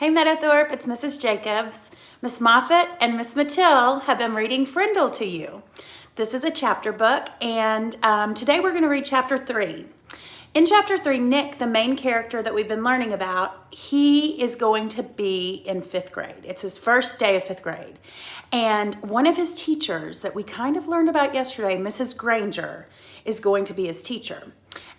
Hey Meadowthorpe, it's Mrs. Jacobs. Miss Moffat and Miss Mattil have been reading Frindle to you. This is a chapter book, and today we're going to read chapter 3. In chapter 3, Nick, the main character that we've been learning about, he is going to be in 5th grade. It's his first day of 5th grade. And one of his teachers that we kind of learned about yesterday, Mrs. Granger, is going to be his teacher.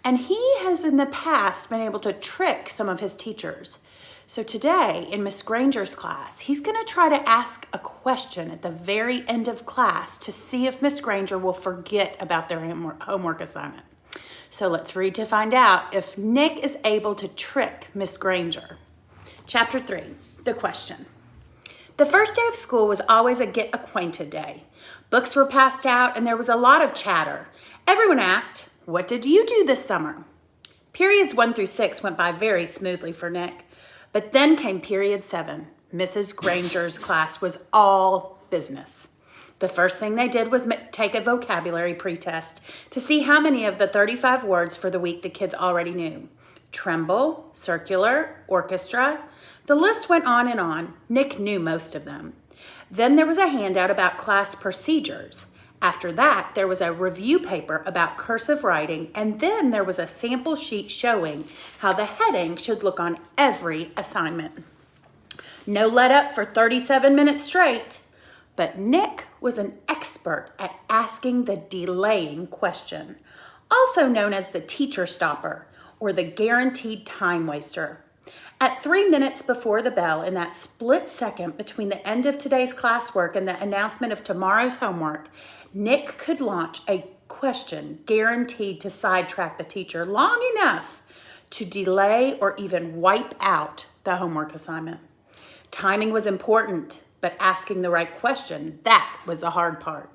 And he has in the past been able to trick some of his teachers. So today in Miss Granger's class, he's going to try to ask a question at the very end of class to see if Miss Granger will forget about their homework assignment. So let's read to find out if Nick is able to trick Miss Granger. Chapter 3, the question. The first day of school was always a get acquainted day. Books were passed out and there was a lot of chatter. Everyone asked, "What did you do this summer?" Periods 1 through 6 went by very smoothly for Nick. But then came period 7. Mrs. Granger's class was all business. The first thing they did was take a vocabulary pretest to see how many of the 35 words for the week the kids already knew. Tremble, circular, orchestra. The list went on and on. Nick knew most of them. Then there was a handout about class procedures. After that, there was a review paper about cursive writing, and then there was a sample sheet showing how the heading should look on every assignment. No let up for 37 minutes straight, but Nick was an expert at asking the delaying question, also known as the teacher stopper or the guaranteed time waster. At 3 minutes before the bell, in that split second between the end of today's classwork and the announcement of tomorrow's homework, Nick could launch a question guaranteed to sidetrack the teacher long enough to delay or even wipe out the homework assignment. Timing was important, but asking the right question, that was the hard part.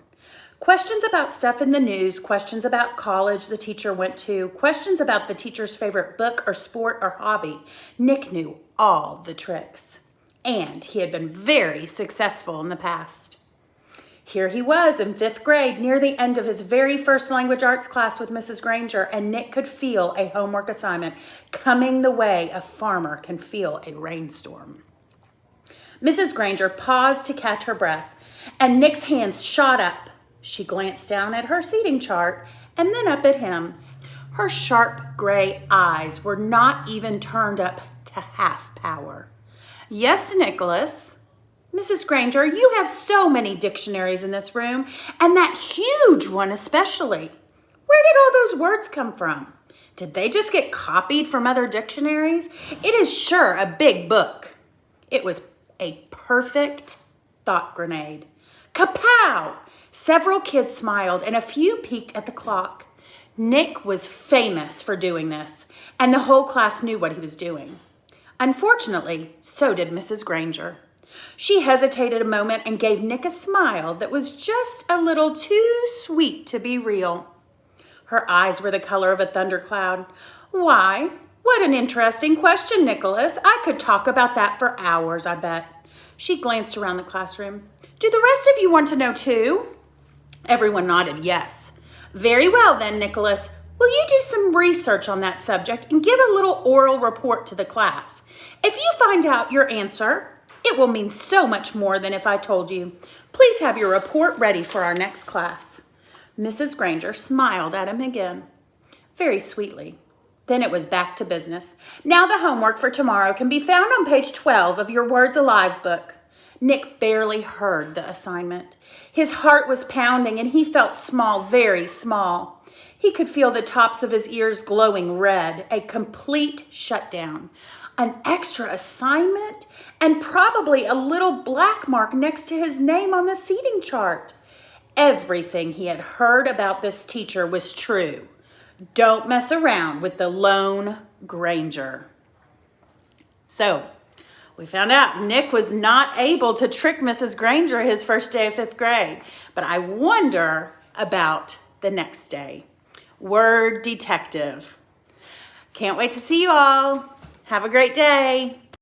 Questions about stuff in the news, questions about college the teacher went to, questions about the teacher's favorite book or sport or hobby. Nick knew all the tricks, and he had been very successful in the past. Here he was in 5th grade, near the end of his very first language arts class with Mrs. Granger, and Nick could feel a homework assignment coming the way a farmer can feel a rainstorm. Mrs. Granger paused to catch her breath, and Nick's hands shot up. She glanced down at her seating chart and then up at him. Her sharp gray eyes were not even turned up to half power. "Yes, Nicholas." "Mrs. Granger, you have so many dictionaries in this room, and that huge one especially. Where did all those words come from? Did they just get copied from other dictionaries? It is sure a big book." It was a perfect thought grenade. Kapow! Several kids smiled and a few peeked at the clock. Nick was famous for doing this, and the whole class knew what he was doing. Unfortunately, so did Mrs. Granger. She hesitated a moment and gave Nick a smile that was just a little too sweet to be real. Her eyes were the color of a thundercloud. "Why, what an interesting question, Nicholas. I could talk about that for hours, I bet." She glanced around the classroom. "Do the rest of you want to know too?" Everyone nodded yes. "Very well then, Nicholas. Will you do some research on that subject and give a little oral report to the class? If you find out your answer, it will mean so much more than if I told you. Please have your report ready for our next class." Mrs. Granger smiled at him again, very sweetly. Then it was back to business. "Now the homework for tomorrow can be found on page 12 of your Words Alive book." Nick barely heard the assignment. His heart was pounding and he felt small, very small. He could feel the tops of his ears glowing red, a complete shutdown, an extra assignment, and probably a little black mark next to his name on the seating chart. Everything he had heard about this teacher was true. Don't mess around with the lone Granger. So, we found out Nick was not able to trick Mrs. Granger his first day of 5th grade, but I wonder about the next day. Word detective. Can't wait to see you all. Have a great day.